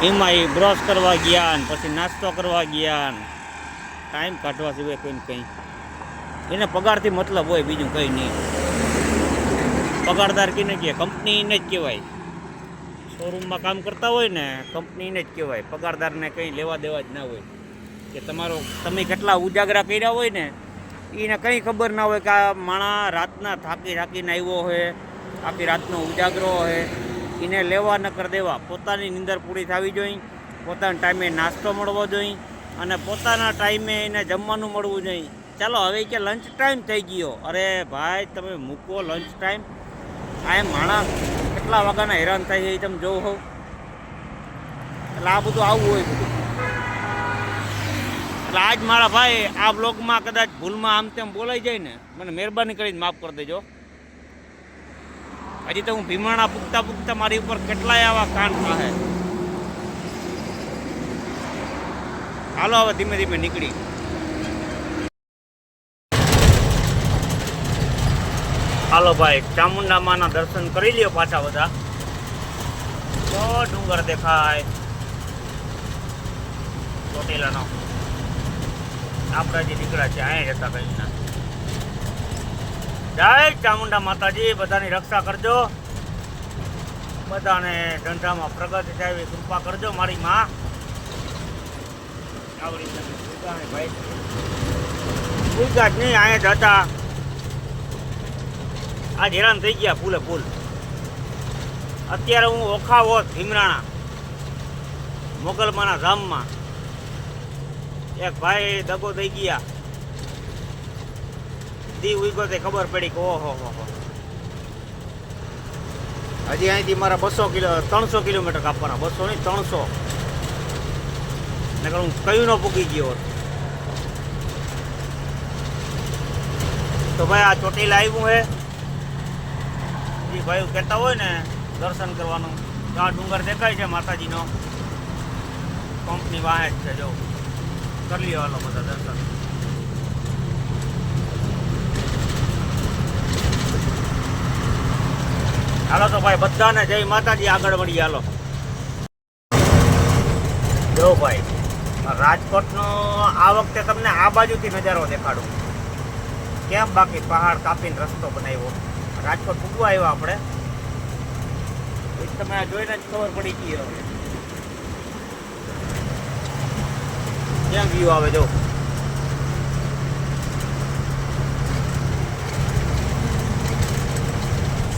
[SPEAKER 1] એમાં એ બ્રશ કરવા ગયા ને પછી નાસ્તો કરવા ગયા ને ટાઈમ કાઢવા સિવાય કંઈ કંઈ. એને પગારથી મતલબ હોય, બીજું કંઈ નહીં. પગારદાર કીને કહે, કંપનીને જ કહેવાય. શોરૂમમાં કામ કરતા હોય ને કંપનીને જ કહેવાય. પગારદારને કંઈ લેવા દેવા જ ના હોય. કે તમે કેટલા ઉજાગરા કર્યા હોય ને એને કંઈ ખબર ના હોય કે આ માણસ રાતના થાકીને આવ્યો હોય, આખી રાતનો ઉજાગરો હોય. એને લેવા ન કરી દેવા. પોતાની નીંદર પૂરી થવી જોઈએ, પોતાના ટાઈમે નાસ્તો મળવો જોઈએ અને પોતાના ટાઈમે એને જમવાનું મળવું જોઈએ. ચાલો હવે કે લંચ ટાઈમ થઈ ગયો. અરે ભાઈ તમે મૂકો લંચ ટાઈમ. આ માણસ કેટલા વાગ્યાના હેરાન થાય છે એ તમે જોવો હો. એટલે આ બધું આવું હોય બધું. એટલે આજ મારા ભાઈ આ બ્લોગમાં કદાચ ભૂલમાં આમ તેમ બોલાઈ જાય ને મને મહેરબાની કરીને માફ કરી દેજો. હજી તો હું ભીમરાણા પૂગતા મારી ઉપર કેટલાય આવા કાંડ થાય. હાલો હવે ધીમે ધીમે નીકળી. હાલો ભાઈ ચામુંડા માના દર્શન કરી લ્યો પાછા બધા. તો ડુંગર દેખાય ચોટીલાનો. આપણે જે નીકળ્યા છે અહીંયા જતા કઈ ના. જય ચામુંડા માતાજી, બધાની રક્ષા કરજો, બધાને ધંધામાં પ્રગતિ થાય એવી કૃપા કરજો મારી માં. આવડી ભાઈ ભૂલતા જ નહીં. અહીંયા જતા આજ હેરાન થઈ ગયા ફૂલે ફૂલ. અત્યારે હું ઓખા હોત ભીમરાણા મોગલમાના ધામમાં. એક ભાઈ દગો થઈ ગયા. દી ઉઈગો તે ખબર પડી કે ઓહો હો. હજી અહીંથી મારા 300 કિલોમીટર કાપવાના. 200 નહીં 300. નકર હું કયું ન પૂગી ગયો હોત. તો ભાઈ આ ચોટીલા આવ્યું હે. ભાઈ કહેતા હોય ને દર્શન કરવાનું, તો આ ડુંગર દેખાય છે માતાજીનો. કંપની વાહે જ છે. જો કરી લ્યો હાલો બધા દર્શન. હાલો તો ભાઈ બધાને જય માતાજી. આગળ મળીએ હાલો. જો ભાઈ રાજકોટનો આ વખતે તમને આ બાજુથી નજારો દેખાડું. કેમ બાકી પહાડ કાપીને રસ્તો બનાવ્યો. રાજકોટ પૂગવા આવ્યા આપણે. તમે આ જોઈને જ ખબર પડી ગઈ હવે કેમ વ્યૂ આવે. જો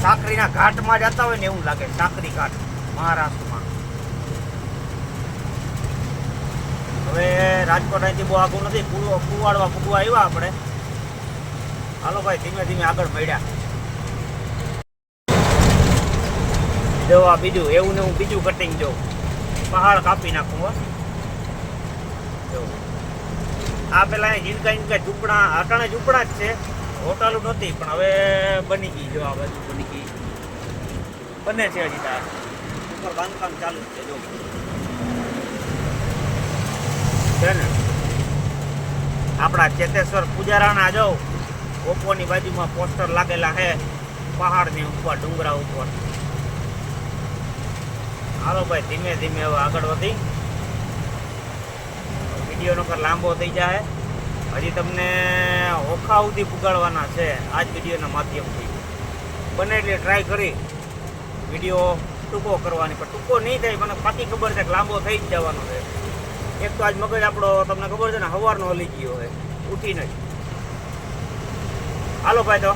[SPEAKER 1] સાકરીના ઘાટમાં જતા હોય ને એવું લાગે. સાકરી ઘાટ મહારાષ્ટ્રમાં. હવે રાજકોટ અહીંથી બહુ આગળ નથી. કુવાડવા પૂગવા આવ્યા આપણે. હાલો ભાઈ ધીમે ધીમે આગળ મળ્યા. જો આ બીજું એવું ને હું બીજું કટિંગ જો પહાડ કાપી નાખું. જો આ પેલા જીનકા ઝૂંપડા અટાણે ઝૂંપડા જ છે. હોટલ નહોતી પણ હવે બની ગઈ. જો આ બાજુ બની ગઈ બને છે. હજી તાર ઉપર બાંધકામ ચાલુ છે. જો છે ને આપણા ચેતેશ્વર પૂજારાના જો ઓપ્પોની બાજુમાં પોસ્ટર લાગેલા છે પહાડની ઉપર ડુંગરા ઉપર. હાલો ભાઈ ધીમે ધીમે હવે આગળ વધી. વિડીયો નકર લાંબો થઈ જાય. હજી તમને ઓખા સુધી પુગાડવાના છે આ જ વિડીયોના માધ્યમથી. બને એટલે ટ્રાય કરી વિડીયો ટૂંકો કરવાની. પણ ટૂંકો નહીં થાય મને પાકી ખબર છે કે લાંબો થઈ જ જવાનો છે. એક તો આજ મગજ આપણો તમને ખબર છે ને સવારનો હલી ગયો હોય ઉઠીને જ. હાલો ભાઈ તો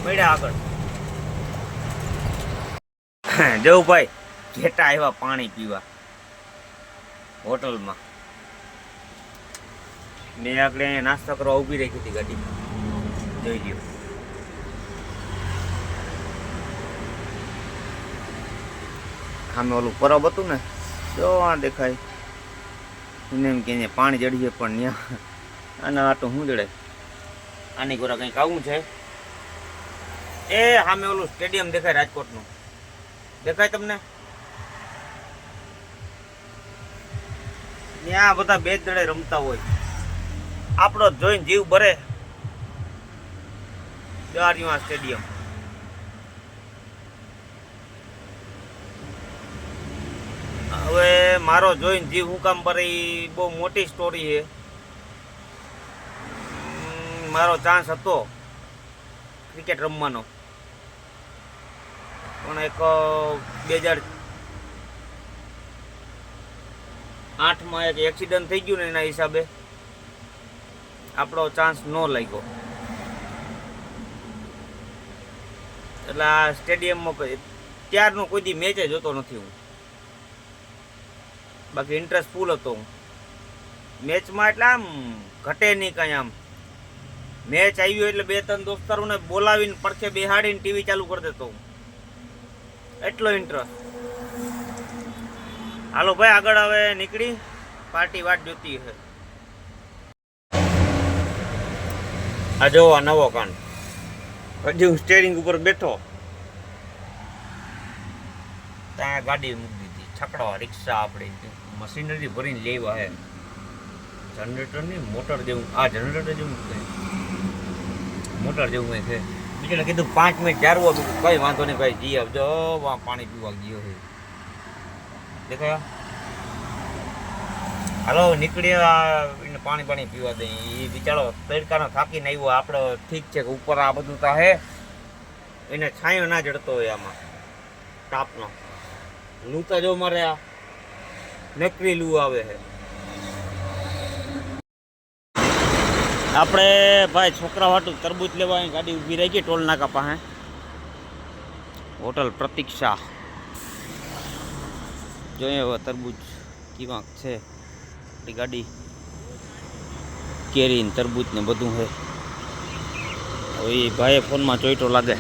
[SPEAKER 1] મળ્યા આગળ. જવું ભાઈ ઘેટા આવ્યા પાણી પીવા હોટલમાં. મેં આગળ અહીંયા નાસ્તો કરવા ઊભી રાખી હતી ગાડી. જોઈ લ્યો સામે ઓલું પરબ હતું ને જો આ દેખાય. એને એમ કે અહીંયા પાણી જડીએ પણ ત્યાં આના આટો શું જડે આની ગોરા કંઈક આવું છે. એ સામે ઓલું સ્ટેડિયમ દેખાય રાજકોટનું, દેખાય તમને? ત્યાં બધા બે દડે રમતા હોય, આપણો જોઈને જીવ ભરે. દ્વારિયા સ્ટેડિયમ હવે મારો જોઈને જીવ હું કામ ભરે ઈ બહુ મોટી સ્ટોરી છે. મારો ચાન્સ હતો ક્રિકેટ રમવાનો, પણ એક 2008માં એક એક્સિડન્ટ થઈ ગયું ને એના હિસાબે આપણો ચાન્સ ન લાગ્યો. એટલે આ સ્ટેડિયમમાં ત્યારનો કોઈ દી મેચ જોતો નથી હું, બાકી ઇન્ટરેસ્ટ ફૂલ હતો હું મેચમાં. એટલે આમ ઘટે નહીં કાંઈ. આમ મેચ આવ્યું એટલે 2-3 દોસ્તારોને બોલાવીને પડખે બેહાડીને ટીવી ચાલુ કરી દેતો હું, એટલો ઇન્ટરેસ્ટ. હાલો ભાઈ આગળ હવે નીકળી, પાર્ટી વાટ જોતી છે. આ જો આ નવો કાંડ, હજી હું સ્ટેરિંગ ઉપર બેઠો ત્યાં ગાડી મૂકી દીધી. છકડો રિક્ષા આપણે મશીનરી ભરીને લેવા હે, જનરેટરની મોટર જેવું. આ જનરેટર જેવું મોટર જેવું કંઈ છે. બીજાને કીધું 5 મિનિટ જારવો, કઈ વાંધો નહીં ભાઈ, જી આવજો, પાણી પીવા ગયો છે. દેખાય હાલો નીકળી એને પાણી પીવા દે. એ બિચારો તડકાનો થાકીને આવ્યો. આપણે ઠીક છે કે ઉપર આ બધું તો હે, એને છાંયો ના જડતો હોય આમાં તાપનો. લૂ તો જો મારે આ નકરી લૂ આવે છે. આપણે ભાઈ છોકરા વાટું તરબૂચ લેવા અહીં ગાડી ઊભી રહી ગઈ ટોલ નાકા પાસે, હોટલ પ્રતીક્ષા. જોઈએ હવે તરબૂચ કેવાક છે. ગાડી કેરી ને તરબૂચ ને બધું છે. હવે એ ભાઈએ ફોનમાં ચોઈટો લાગે.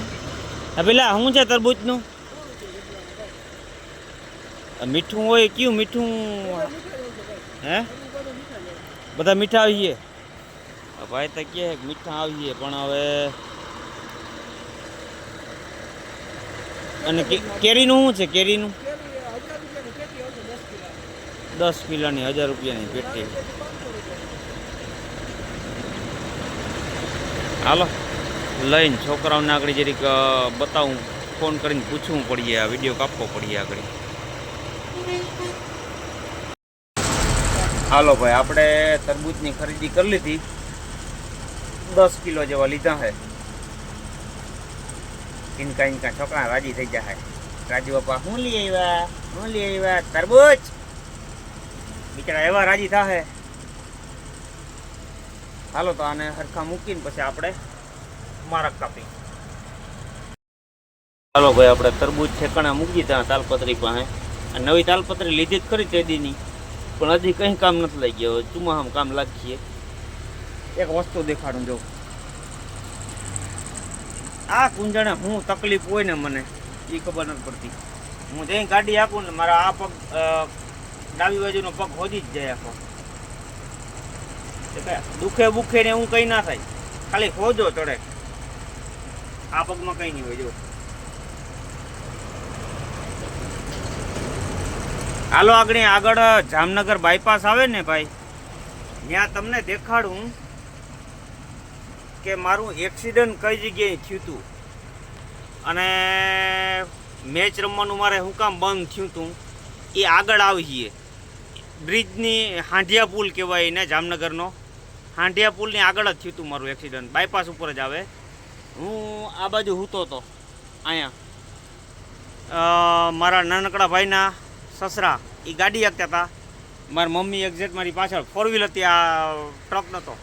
[SPEAKER 1] હા પેલા શું છે તરબૂચનું? મીઠું હોય કયું મીઠું? હે બધા મીઠા આવીએ ભાઈ તો કે મીઠા આવીએ પણ હવે. અને કેરીનું શું છે? કેરીનું 10 કિલોની 1000 રૂપિયાની પેટી. હાલો લઈને છોકરાઓને આગળ જરીક બતાવું, ફોન કરીને પૂછવું પડીએ, આ વિડીયો કાપવો પડીએ આગળ. હાલો ભાઈ આપણે તરબૂચની ખરીદી કરી લીધી, 10 કિલો જેવા લીધા છે. ઇનકા છોકરા રાજી થઈ જાય. રાજુ બાપા હું લઈ આવ્યા તરબૂચ. બિચારા એવા રાજી થાય. હાલો તો આને હરખા મૂકીને પછી આપણે મારક કાપી. હાલો ભાઈ આપણે તરબૂચ ઠેકાણા મૂકી ત્યાં તાલપત્રી પાસે. નવી તાલપત્રી લીધી જ ખરી તેદીની, પણ હજી કંઈ કામ નથી લઈ ગયો. ચુમાહામાં કામ લાગીએ. એક વસ્તુ દેખાડું જો, આ કુંજણે હું તકલીફ હોય ને મને એ ખબર નથી પડતી. હું જઈ ગાડી આપું ને મારા આ પગ ડાબી બાજુનો પગ હોજી જ જાય આખો. દુખે બુખે ને હું કંઈ ના થાય, ખાલી હોજો ચડે. આ પગમાં કંઈ નહીં હોય જો. હાલો આગળ જામનગર બાયપાસ આવે ને ભાઈ, ત્યાં તમને દેખાડું કે મારું એક્સિડન્ટ કઈ જગ્યાએ થયું હતું અને મેચ રમવાનું મારે શું કામ બંધ થયું હતું એ આગળ આવીએ. બ્રિજની હાંડિયા પુલ કહેવાય ને, જામનગરનો હાંડિયા પુલની આગળ જ થયું હતું મારું એક્સિડન્ટ. બાયપાસ ઉપર જ આવે. હું આ બાજુ સૂતો હતો અહીંયા. મારા નાનકડા ભાઈના સસરા એ ગાડી હાંકતા હતા. મારી મમ્મી એક્ઝેક્ટ મારી પાછળ 4 વ્હીલ હતી, આ ટ્રક નહોતો.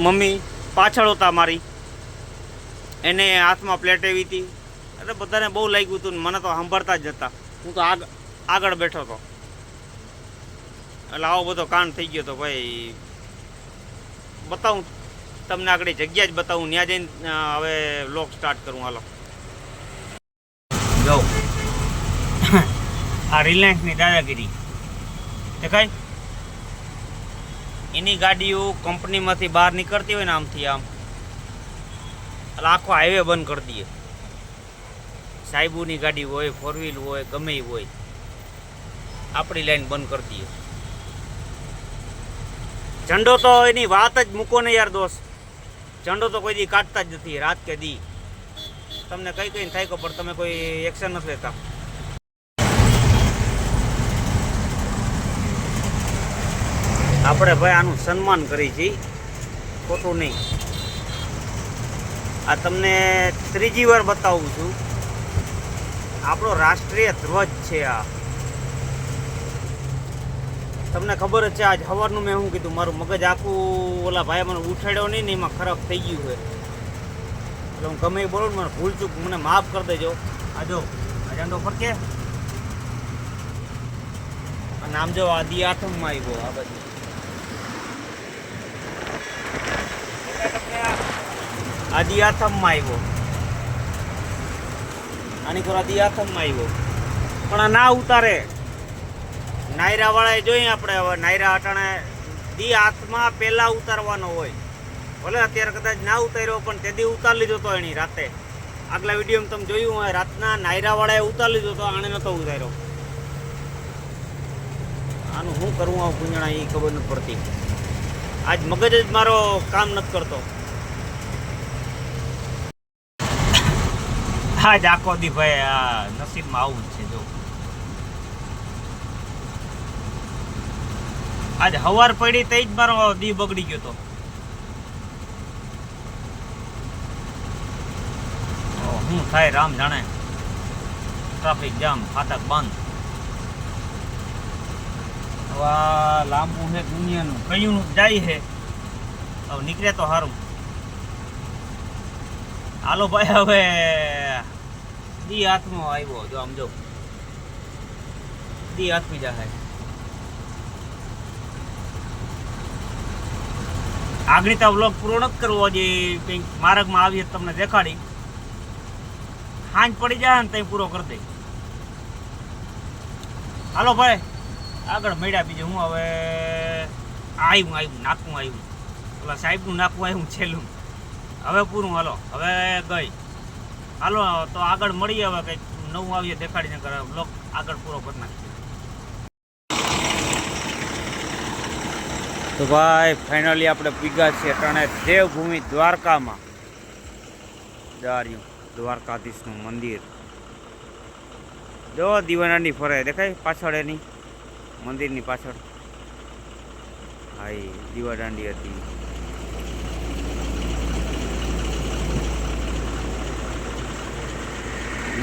[SPEAKER 1] મમ્મી પાછળ હતા મારી, એને હાથમાં પ્લેટ એવી હતી. એટલે બધાને બહુ લાગ્યું હતું ને મને તો સાંભળતા જ હતા. હું તો આગળ બેઠો હતો. એટલે આવો બધો કાંડ થઈ ગયો હતો ભાઈ. બતાવું તમને આગળ જગ્યા જ બતાવું, ત્યાં જઈને હવે વ્લોગ સ્ટાર્ટ કરું. હાલો જાઉં. આ રિલાયન્સની દાદાગીરી દેખાય એની ગાડીઓ કંપનીમાંથી બહાર નીકળતી હોય ને આમથી આમ એટલે આખો હાઈવે બંધ કરી દઈએ. સાહેબોની ગાડી હોય, ફોર વ્હીલ હોય, ગમે એ હોય, આપણી લાઈન બંધ કરી દઈએ. ઝંડો તો એની વાત જ મૂકો ને યાર દોસ્ત. ઝંડો તો કોઈ દી કાઢતા જ નથી, રાત કે દી. તમને કઈ કઈ થાય પણ તમે કોઈ એક્શન નથી લેતા. આપણે ભાઈ આનું સન્માન કરી છીએ, ખોટું નહીં. આ તમને ત્રીજી વાર બતાવું છું, આપણો રાષ્ટ્રીય ધ્વજ છે આ. તમને ખબર જ છે, આજ સવારનું મેં શું કીધું, મારું મગજ આખું ઓલા ભાઈ મને ઉઠાડ્યો નહીં ને એમાં ખરાબ થઈ ગયું છે. એટલે હું ગમે એ બોલું, મને ભૂલ ચૂક મને માફ કરી દેજો. આ જો આ ઝંડો ફરકે અને આમ જો આ દી આઠમમાં આવ્યો આ બાજુ. આદિ આથમમાં આવ્યો, આની કોરા દી આથમમાં આવ્યો, પણ આ ના ઉતારે. નાયરા વાળાએ જોઈએ આપણે, હવે નાયરા અટાણે દી હાથમાં પહેલા ઉતારવાનો હોય. ભલે અત્યારે કદાચ ના ઉતાર્યો, પણ તે દી ઉતાર લીધો તો એની રાતે. આગલા વિડીયોમાં તમે જોયું હોય, રાતના નાયરા વાળાએ ઉતાર લીધો તો આણે નતો ઉતાર્યો. આનું શું કરવું આવું પૂંજણા એ ખબર નથી પડતી. આજ મગજ જ મારો કામ નથી કરતો. આજ આખો દી ભાઈ આ નસીબમાં આવું જ છે. જો આજ હવાર પડી તે જ મારો દી બગડી ગયો તો. શું થાય રામ જાણે. ટ્રાફિક જામ, ફાટક બંધ. હવે લાંબુ છે દુનિયાનું, કયું જાય છે. હવે નીકળે તો સારું. હાલો ભાઈ, હવે દી હાથમાં આવ્યો. જો આમ જો દી હાથમી જાય. આગળ તો વ્લોગ પૂરો નથી કરવો, જે કંઈક માર્ગમાં આવીએ તમને દેખાડી. સાંજ પડી જાય ને ત્યાં પૂરો કરી દઈ. હાલો ભાઈ આગળ મળ્યા. બીજું હું હવે આવ્યું નાખવું આવ્યું, ઓલા સાહેબનું નાખવું આવ્યું છેલ્લું. હવે પૂરું. હાલો હવે ગઈ. હાલો તો આગળ મળીએ. હવે કંઈક નવું આવીએ દેખાડીને કરે બ્લોગ આગળ પૂરો કરી નાખીએ. તો ભાઈ ફાઇનલી આપણે પીગા છીએ અટાણે દેવભૂમિ દ્વારકામાં. દ્વારકાધીશનું મંદિર જો દીવાનાની ફરે દેખાય પાછળ, એની મંદિરની પાછળ. હા એ દીવાદાંડી હતી.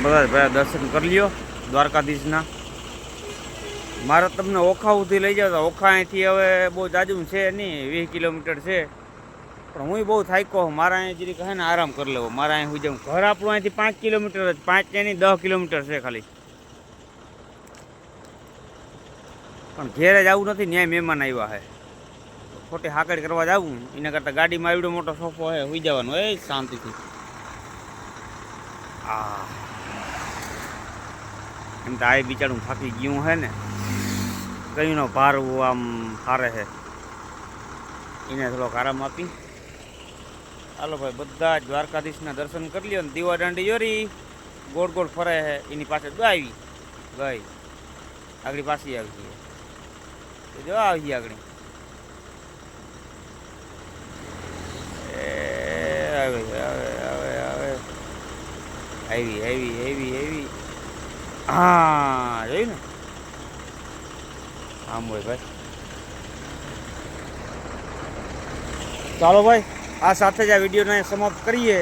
[SPEAKER 1] બધા ભાઈ દર્શન કરી લ્યો દ્વારકાધીશના. મારે તમને ઓખા સુધી લઈ જાવ તો ઓખા અહીંથી હવે બહુ જાજુ છે નહીં, 20 કિલોમીટર છે. પણ હું બહુ થાક્યો. મારા અહીં જરી કહે ને આરામ કરી લેવો. મારા અહીં હું જાઉં. ઘર આપણું અહીંથી 5 કિલોમીટર જ, 5 નહીં 10 કિલોમીટર છે ખાલી. પણ ઘેરે જવું નથી, ન્યાય મહેમાન આવ્યા છે. ખોટી હાકડ કરવા જવું એના કરતાં ગાડીમાં આવડો મોટો સોફો છે, સુઈ જવાનું એ શાંતિથી. એમ તો આ બિચારું થાકી ગયું છે ને, કઈનો ભાર આમ હારે છે, એને થોડોક આરામ આપી. હાલો ભાઈ બધા જ દ્વારકાધીશના દર્શન કરી લ્યો ને. દીવાદાંડી જોરી ગોળ ગોળ ફરે છે, એની પાછળ આવી ગઈ. આગળ પાછી આવી છે, જો આવી આગળ. આવી હા જોયું ને. આમ હોય ભાઈ. ચાલો ભાઈ આ સાથે જ આ વિડીયોને સમાપ્ત કરીએ.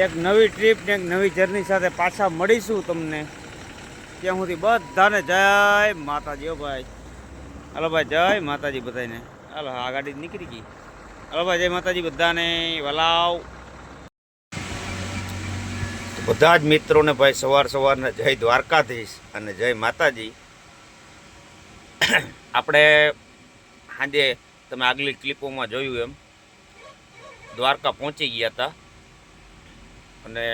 [SPEAKER 1] એક નવી ટ્રીપ ને એક નવી જર્ની સાથે પાછા મળીશું તમને. ત્યાં સુધી બધાને જય માતાજી. ભાઈ હાલો ભાઈ જય માતાજી બધાને. હાલો આ ગાડી નીકળી ગઈ. હાલો ભાઈ જય માતાજી બધાને. વલાવ બધા જ મિત્રોને ભાઈ સવારના જય દ્વારકાધીશ અને જય માતાજી. આપણે સાંજે તમે આગલી ક્લિપોમાં જોયું એમ દ્વારકા પહોંચી ગયા હતા અને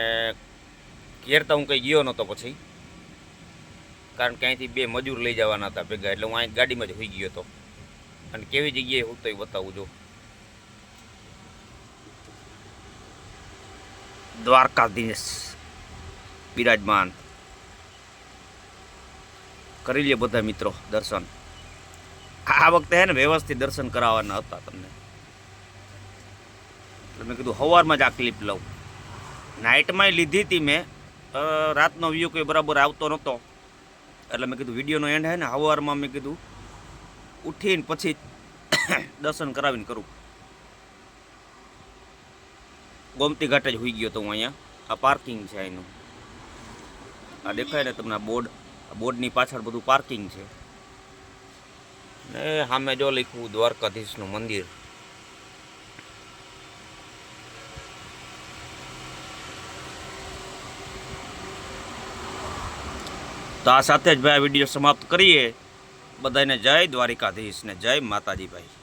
[SPEAKER 1] ઘેર તો હું કંઈ ગયો નહોતો. પછી કારણ કે અહીંથી 2 મજૂર લઈ જવાના હતા ભેગા, એટલે હું અહીં ગાડીમાં જ હોઈ ગયો હતો. અને કેવી જગ્યાએ હું તો એ બતાવું છું. દ્વારકાધીશ બિરાજમાન. કરી લે બધા મિત્રો દર્શન. આ વખતે હે ને વ્યવસ્થિત દર્શન કરાવવાના હતા તમને, એટલે મેં કીધું સવારમાં જ આ ક્લિપ લઉં. નાઇટમાં લીધી હતી મેં, રાતનો વ્યૂ કોઈ બરાબર આવતો નહોતો, એટલે મેં કીધું વિડીયોનો એન્ડ હે ને સવારમાં મેં કીધું ઉઠીને પછી દર્શન કરાવીને કરું. ગોમતી ઘાટે જ હોઈ ગયો તો હું અહીંયા. આ પાર્કિંગ છે અહીંનું, આ દેખાય ને તમને બોર્ડ, બોર્ડની પાછળ બધું પાર્કિંગ છે. ને સામે જો લખ્યું દ્વારકાધીશનું મંદિર. તો આ સાથે જ ભાઈ આ વિડીયો સમાપ્ત કરીએ. બધાને જય દ્વારિકાધીશ ને જય માતાજી ભાઈ.